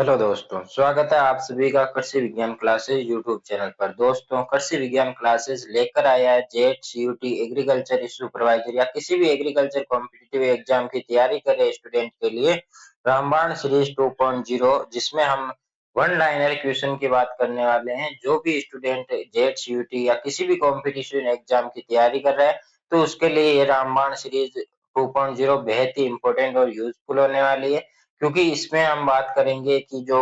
Hello दोस्तों, स्वागत है आप सभी का कृषि विज्ञान क्लासेस यूट्यूब चैनल पर। दोस्तों, कृषि विज्ञान क्लासेस लेकर आया है जेट, सीयूटी, एग्रीकल्चर सुपरवाइजर या किसी भी एग्रीकल्चर कॉम्पिटिटिव एग्जाम की तैयारी कर रहे स्टूडेंट के लिए रामबाण सीरीज 2.0, जिसमें हम वन लाइनर क्वेश्चन की बात करने वाले हैं। जो भी स्टूडेंट जेट, सीयूटी या किसी भी कॉम्पिटिशन एग्जाम की तैयारी कर रहा है, तो उसके लिए ये रामबाण सीरीज 2.0 बेहद ही इंपॉर्टेंट और यूजफुल होने वाली है। क्योंकि इसमें हम बात करेंगे कि जो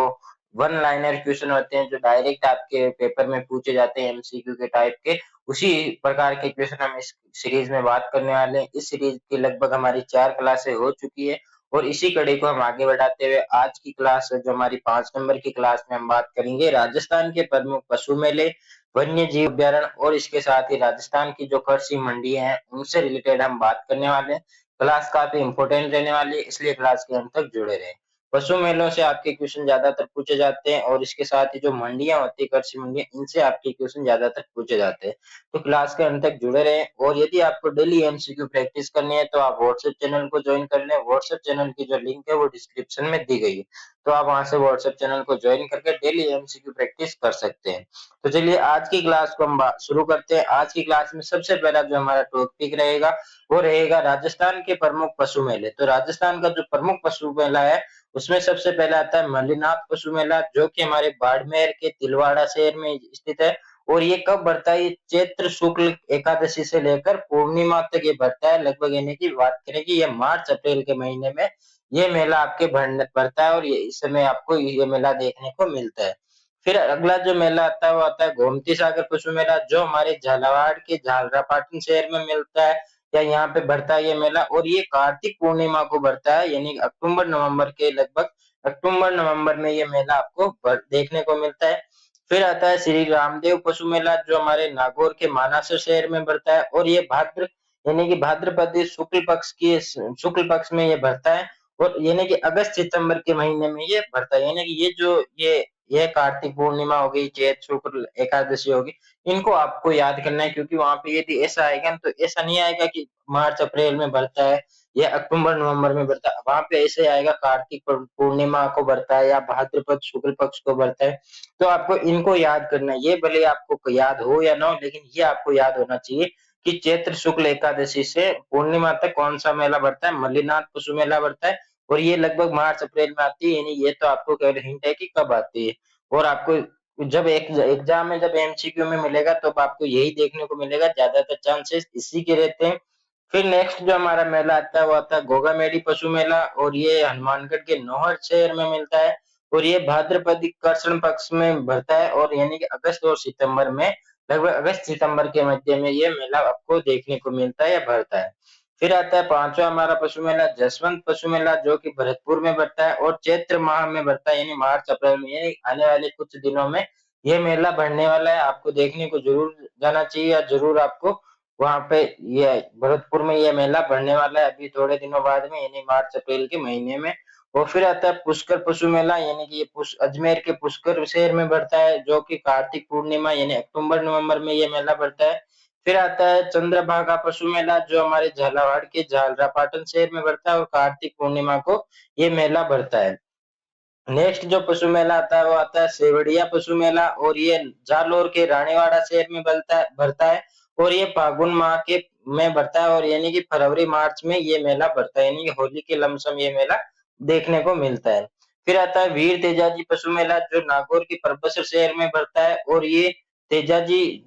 वन लाइनर क्वेश्चन होते हैं, जो डायरेक्ट आपके पेपर में पूछे जाते हैं एमसीक्यू के टाइप के, उसी प्रकार के क्वेश्चन हम इस सीरीज में बात करने वाले हैं। इस सीरीज की लगभग हमारी 4 क्लासें हो चुकी है और इसी कड़ी को हम आगे बढ़ाते हुए आज की क्लास, जो हमारी 5 नंबर की क्लास में हम बात करेंगे राजस्थान के प्रमुख पशु मेले, वन्य जीव अभ्यारण्य और इसके साथ ही राजस्थान की जो कृषि मंडियां हैं, उनसे रिलेटेड हम बात करने वाले हैं। क्लास काफी इंपॉर्टेंट रहने वाली है, इसलिए क्लास के अंत तक जुड़े रहें। पशु मेलों से आपके क्वेश्चन ज्यादातर पूछे जाते हैं और इसके साथ ही जो मंडियां होती है, कृषि मंडियां, इनसे आपके क्वेश्चन ज्यादातर पूछे जाते हैं। तो क्लास के अंत तक जुड़े रहें और यदि आपको डेली एमसीक्यू प्रैक्टिस करनी है तो आप व्हाट्सएप चैनल को ज्वाइन कर लें। व्हाट्सएप चैनल की जो लिंक है वो डिस्क्रिप्शन में दी गई है, तो आप वहां से व्हाट्सएप चैनल को ज्वाइन करके डेली एमसीक्यू प्रैक्टिस कर सकते हैं। तो चलिए आज की क्लास को हम शुरू करते हैं। आज की क्लास में सबसे पहला जो हमारा टॉपिक रहेगा वो रहेगा राजस्थान के प्रमुख पशु मेले। तो राजस्थान का जो प्रमुख पशु मेला है, उसमें सबसे पहले आता है मल्लीनाथ पशु मेला, जो कि हमारे बाड़मेर के तिलवाड़ा शहर में स्थित है। और ये कब बढ़ता है? ये चैत्र शुक्ल एकादशी से लेकर पूर्णिमा तक ये बढ़ता है। लगभग यानी कि बात करें कि ये मार्च अप्रैल के महीने में ये मेला आपके बढ़ता है और ये इस समय आपको ये मेला देखने को मिलता है। फिर अगला जो मेला आता है वो आता है गोमती सागर पशु मेला, जो हमारे झालावाड़ के झालरापाटन शहर में मिलता है या यहाँ पे बढ़ता है ये मेला। और ये कार्तिक पूर्णिमा को बढ़ता है, यानी अक्टूबर नवंबर के लगभग अक्टूबर नवंबर में ये मेला आपको देखने को मिलता है। फिर आता है श्री रामदेव पशु मेला, जो हमारे नागौर के मानासर शहर में बढ़ता है और ये भाद्र यानी कि भाद्रपद शुक्ल पक्ष में ये बढ़ता है और यानी कि अगस्त सितंबर के महीने में ये बढ़ता है। यानी कि ये कार्तिक पूर्णिमा हो गई, चैत शुक्ल एकादशी होगी, इनको आपको याद करना है। क्योंकि वहां पे यदि ऐसा आएगा ना, तो ऐसा नहीं आएगा कि मार्च अप्रैल में बढ़ता है या अक्टूबर नवंबर में बढ़ता है। वहां पे ऐसे आएगा कार्तिक पूर्णिमा को बढ़ता है या भाद्रपद शुक्ल पक्ष को बढ़ता है। तो आपको इनको याद करना है। ये भले आपको याद हो या ना हो, लेकिन ये आपको याद होना चाहिए कि चैत्र शुक्ल एकादशी से पूर्णिमा तक कौन सा मेला बढ़ता है? मल्लीनाथ पशु मेला बढ़ता है और ये लगभग मार्च अप्रैल में आती है। यानी ये तो आपको केवल हिंट है कि कब आती है। और आपको जब एक एग्जाम में जब एमसीक्यू में मिलेगा तो आपको यही देखने को मिलेगा, ज्यादातर चांसेस इसी के रहते हैं। फिर नेक्स्ट जो हमारा मेला आता है वो आता है घोगामेडी पशु मेला, और ये हनुमानगढ़ के नौहर शहर में मिलता है और ये भाद्रपद कृष्ण पक्ष में भरता है और यानी कि अगस्त और सितंबर में, लगभग अगस्त सितंबर के मध्य में ये मेला आपको देखने को मिलता है या भरता है। फिर आता है पांचवा हमारा पशु मेला जसवंत पशु मेला, जो कि भरतपुर में बढ़ता है और चैत्र माह में बढ़ता है, यानी मार्च अप्रैल में, यानी आने वाले कुछ दिनों में ये मेला बढ़ने वाला है। आपको देखने को जरूर जाना चाहिए या जरूर आपको वहां पे, ये भरतपुर में ये मेला बढ़ने वाला है अभी थोड़े दिनों बाद में, यानी मार्च अप्रैल के महीने में। और फिर आता है पुष्कर पशु मेला, यानी कि ये अजमेर के पुष्कर शहर में बढ़ता है, जो कि कार्तिक पूर्णिमा यानी अक्टूबर नवंबर में ये मेला बढ़ता है। फिर आता है चंद्रभागा पशु मेला, जो हमारे झालावाड़ के झालरापाटन शहर में बढ़ता है और कार्तिक पूर्णिमा को ये मेला बढ़ता है। नेक्स्ट जो पशु मेला आता है वो आता है सेवड़िया पशु मेला, और ये जालोर के रानीवाड़ा शहर में भरता है और ये फागुन माह के में भरता है और यानी कि फरवरी मार्च में ये मेला भरता है, यानी कि होली के लमसम ये मेला देखने को मिलता है। फिर आता है वीर तेजाजी पशु मेला, जो नागौर के परबसर शहर में भरता है और ये तेजाजी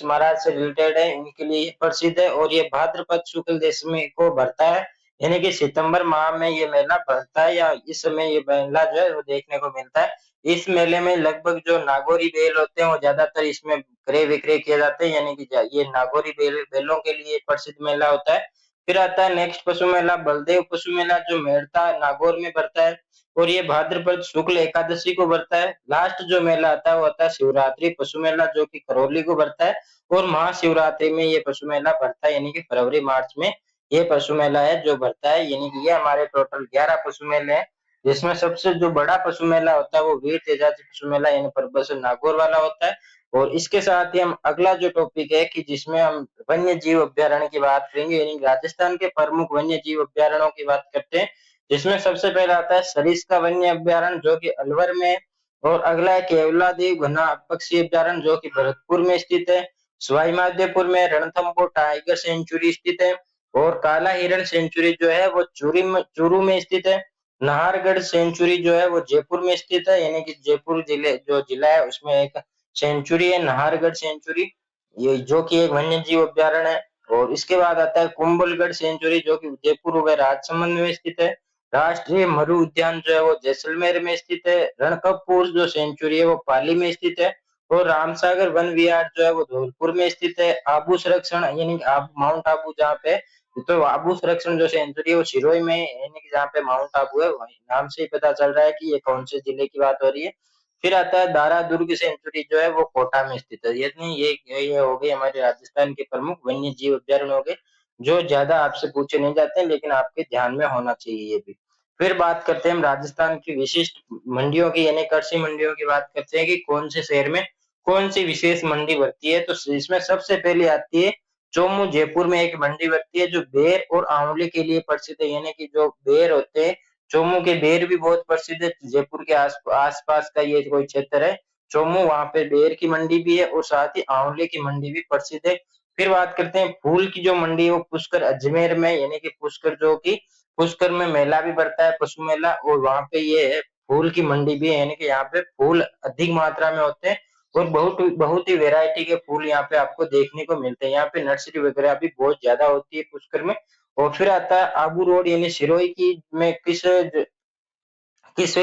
महाराज से रिलेटेड है, इनके लिए प्रसिद्ध है और ये भाद्रपद शुक्ल दशमी को भरता है, यानी कि सितंबर माह में ये मेला बढ़ता है या इस समय ये मेला जो है वो देखने को मिलता है। इस मेले में लगभग जो नागौरी बैल होते हैं वो ज्यादातर इसमें क्रय विक्रय किए जाते हैं, यानी कि ये नागौरी बैलों के लिए प्रसिद्ध मेला होता है। फिर आता है नेक्स्ट पशु मेला बलदेव पशु मेला, जो मेड़ता नागौर में पड़ता है और ये भाद्रपद शुक्ल एकादशी को बढ़ता है। लास्ट जो मेला आता है वो आता है शिवरात्रि पशु मेला, जो कि करौली को बढ़ता है और महाशिवरात्रि में ये पशु मेला बढ़ता है, यानी कि फरवरी मार्च में ये पशु मेला है जो भरता है। यानी कि ये हमारे टोटल 11 पशु मेले हैं, जिसमें सबसे जो बड़ा पशु मेला होता है वो वीर तेजाजी पशु मेला यानी परबसर नागौर वाला होता है। और इसके साथ ही हम अगला जो टॉपिक है कि जिसमें हम वन्य जीव अभ्यारण्य की बात करेंगे, यानी राजस्थान के प्रमुख वन्य जीव अभ्यारण्यों की बात करते हैं, जिसमें सबसे पहला आता है सरिस्का वन्य अभ्यारण्य जो कि अलवर में, और अगला है केवलादेव घना पक्षी अभ्यारण्य जो कि भरतपुर में स्थित है। सवाई माधोपुर में रणथंभौर टाइगर सेंचुरी स्थित है, और काला हिरण सेंचुरी जो है वो चूरू में स्थित है। नाहरगढ़ सेंचुरी जो है वो जयपुर में स्थित है, यानी कि जयपुर जिले जो जिला है उसमें एक सेंचुरी है नाहरगढ़ सेंचुरी, ये जो कि एक वन्य जीव अभ्यारण्य है। और इसके बाद आता है कुंभलगढ़ सेंचुरी जो कि उदयपुर व राजसमंद में स्थित है। राष्ट्रीय मरु उद्यान जो है वो जैसलमेर में स्थित है। रणकपुर जो सेंचुरी है वो पाली में स्थित है। और रामसागर वन विहार जो है वो धौलपुर में स्थित है। आबू संरक्षण यानी माउंट आबू जहाँ पे, तो आबू संरक्षण जो सेंचुरी है वो सिरोही में यानी कि जहाँ पे माउंट आबू है, वही नाम से ही पता चल रहा है कि ये कौन से जिले की बात हो रही है। फिर आता है दारा दुर्ग सेंचुरी जो है वो कोटा में स्थित है। यानी ये हो गई हमारे राजस्थान के प्रमुख वन्य जीव अभ्यारण्य हो गए, जो ज्यादा आपसे पूछे नहीं जाते हैं लेकिन आपके ध्यान में होना चाहिए ये भी। फिर बात करते हैं हम राजस्थान की विशिष्ट मंडियों की, यानी कृषि मंडियों की बात करते हैं कि कौन से शहर में कौन सी विशेष मंडी बढ़ती है। तो इसमें सबसे पहले आती है चोमू, जयपुर में एक मंडी बढ़ती है जो बेर और आंवले के लिए प्रसिद्ध है। यानी कि जो बेर होते हैं, चोमू के बेर भी बहुत प्रसिद्ध है। जयपुर के आसपास का ये कोई क्षेत्र है चोमू, वहां पे बेर की मंडी भी है और साथ ही आंवले की मंडी भी प्रसिद्ध है। फिर बात करते हैं फूल की जो मंडी है वो पुष्कर अजमेर में, यानी कि पुष्कर जो कि पुष्कर में मेला भी बढ़ता है, पशु मेला, और वहां पे ये है फूल की मंडी भी है। यानी कि यहाँ पे फूल अधिक मात्रा में होते हैं और बहुत बहुत ही वेरायटी के फूल यहाँ पे आपको देखने को मिलते हैं। यहाँ पे नर्सरी वगैरह भी बहुत ज्यादा होती है पुष्कर में। और फिर आता है आबू रोड, यानी सिरोही की में किस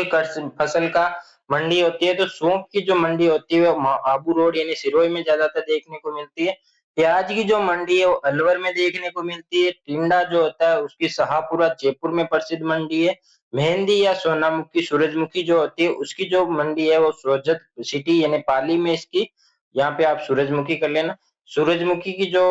फसल का मंडी होती है। तो सौंफ की जो मंडी होती है वो आबू रोड यानी सिरोही में ज्यादातर देखने को मिलती है। प्याज की जो मंडी है वो अलवर में देखने को मिलती है। टिंडा जो होता है उसकी शाहपुरा जयपुर में प्रसिद्ध मंडी है। मेहंदी या सोनामुखी सूरजमुखी जो होती है उसकी जो मंडी है वो सोजत सिटी यानी पाली में इसकी, यहाँ पे आप सूरजमुखी कर लेना। सूरजमुखी की जो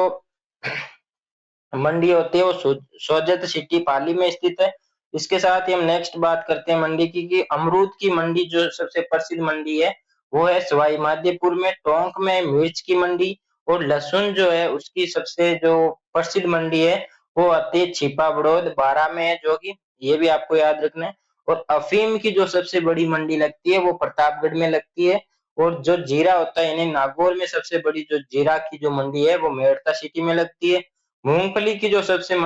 मंडी होती है वो सोजत सिटी पाली में स्थित है। इसके साथ ही हम नेक्स्ट बात करते हैं मंडी की कि अमरूद की मंडी जो सबसे प्रसिद्ध मंडी है वो है सवाई माधोपुर में। टोंक में मिर्च की मंडी, और लहसुन जो है उसकी सबसे जो प्रसिद्ध मंडी है वो आती है छिपा बड़ौद बारा में है, जो कि ये भी आपको याद रखना है। और अफीम की जो सबसे बड़ी मंडी लगती है वो प्रतापगढ़ में लगती है। और जो जीरा होता है यानी नागौर में सबसे बड़ी जो जीरा की जो मंडी है वो मेड़ता सिटी में लगती है। मूंगफली की जो सबसे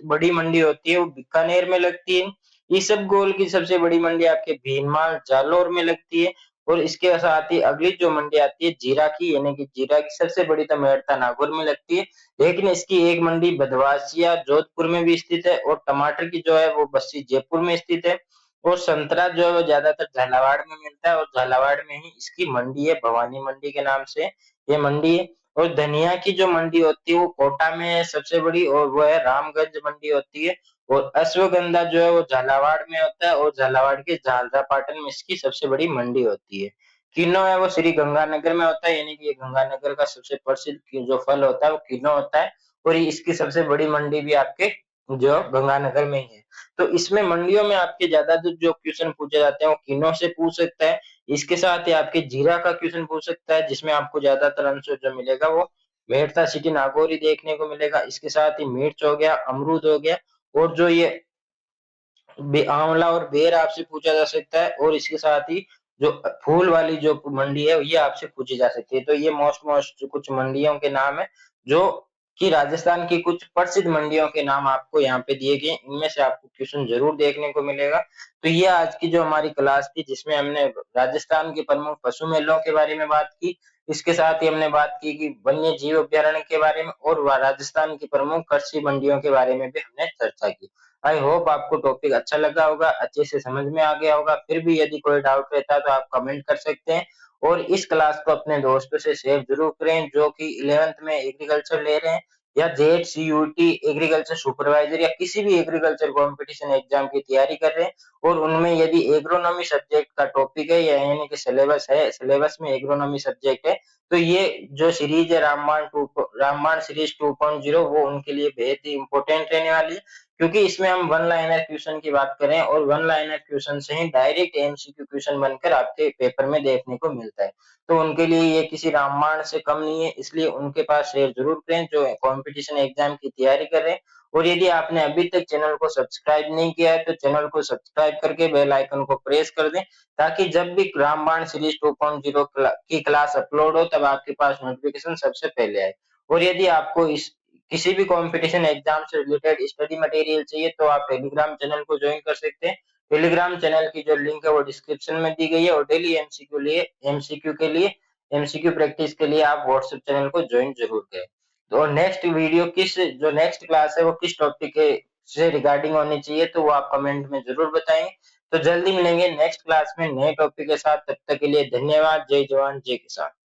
बड़ी मंडी होती है वो बीकानेर में लगती है। इसबगोल की सबसे बड़ी मंडी आपके भीनमाल जालौर में लगती है। और इसके साथ ही अगली जो मंडी आती है जीरा की, यानी कि जीरा की सबसे बड़ी तो मेड़ता नागौर में लगती है, लेकिन इसकी एक मंडी बदवासिया जोधपुर में भी स्थित है। और टमाटर की जो है वो बस्सी जयपुर में स्थित है। और संतरा जो है वो ज्यादातर झालावाड़ में मिलता है, और झालावाड़ में ही इसकी मंडी है, भवानी मंडी के नाम से ये मंडी है। और धनिया की जो मंडी होती है वो कोटा में है सबसे बड़ी, और वो है रामगंज मंडी होती है। और अश्वगंधा जो है वो झालावाड़ में होता है, और झालावाड़ के झालरापाटन में इसकी सबसे बड़ी मंडी होती है। किन्नो है वो श्री गंगानगर में होता है, यानी कि ये गंगानगर का सबसे प्रसिद्ध जो फल होता है वो किन्नो होता है। और इसकी सबसे बड़ी मंडी भी आपके जो गंगानगर में ही है। तो इसमें मंडियों में आपके ज्यादातर जो क्वेश्चन पूछे जाते हैं वो किन्नो से पूछ सकता है। इसके साथ ही आपके जीरा का क्वेश्चन पूछ सकता है, जिसमें आपको ज्यादातर आंसर जो मिलेगा वो मेड़ता सिटी नागौरी देखने को मिलेगा। इसके साथ ही मिर्च हो गया, अमरूद हो गया, और जो ये आंवला और बेर आपसे पूछा जा सकता है। और इसके साथ ही जो फूल वाली जो मंडी है ये आपसे पूछी जा सकती है। तो ये मोस्ट कुछ मंडियों के नाम है जो कि राजस्थान की कुछ प्रसिद्ध मंडियों के नाम आपको यहाँ पे दिए गए, इनमें से आपको क्वेश्चन जरूर देखने को मिलेगा। तो ये आज की जो हमारी क्लास थी जिसमें हमने राजस्थान के प्रमुख पशु मेलों के बारे में बात की, इसके साथ ही हमने बात की कि वन्य जीव अभ्यारण्य के बारे में, और राजस्थान की प्रमुख कृषि मंडियों के बारे में भी हमने चर्चा की। आई होप आपको टॉपिक अच्छा लगा होगा, अच्छे से समझ में आ गया होगा। फिर भी यदि कोई डाउट रहता है तो आप कमेंट कर सकते हैं। और इस क्लास को अपने दोस्तों से शेयर जरूर करें जो कि 11th में एग्रीकल्चर ले रहे हैं, या जेड सीयूटी एग्रीकल्चर सुपरवाइजर या किसी भी एग्रीकल्चर कंपटीशन एग्जाम की तैयारी कर रहे हैं। और उनमें यदि एग्रोनॉमी सब्जेक्ट का टॉपिक है या यानी कि सिलेबस है, सिलेबस में एग्रोनॉमी सब्जेक्ट है, तो ये जो सीरीज है रामबाण सीरीज 2.0 वो उनके लिए बेहद ही इंपॉर्टेंट रहने वाली है। क्योंकि इसमें हम वन लाइनर क्वेश्चन की बात करें और वन लाइनर क्वेश्चन से ही डायरेक्ट एमसीक्यू क्वेश्चन बनकर आपके पेपर में देखने को मिलता है। तो उनके लिए ये किसी रामबाण से कम नहीं है, इसलिए उनके पास शेयर जरूर करें जो कंपटीशन एग्जाम की तैयारी कर रहे हैं। और यदि आपने अभी तक चैनल को सब्सक्राइब नहीं किया है तो चैनल को सब्सक्राइब करके बेल आइकन को प्रेस कर दें, ताकि जब भी रामबाण सीरीज 2.0 की क्लास अपलोड हो तब आपके पास नोटिफिकेशन सबसे पहले आए। और यदि आपको इस किसी भी कंपटीशन एग्जाम से रिलेटेड स्टडी मटेरियल चाहिए तो आप टेलीग्राम चैनल को ज्वाइन कर सकते हैं। टेलीग्राम चैनल की जो लिंक है वो डिस्क्रिप्शन में दी गई है और डेली एमसीक्यू प्रैक्टिस के लिए आप व्हाट्सएप चैनल को ज्वाइन जरूर करें। तो नेक्स्ट क्लास है वो किस टॉपिक के से रिगार्डिंग होनी चाहिए तो वो आप कमेंट में जरूर बताएं। तो जल्दी मिलेंगे नेक्स्ट क्लास में नए टॉपिक के साथ, तब तक के लिए धन्यवाद। जय जवान जय किसान।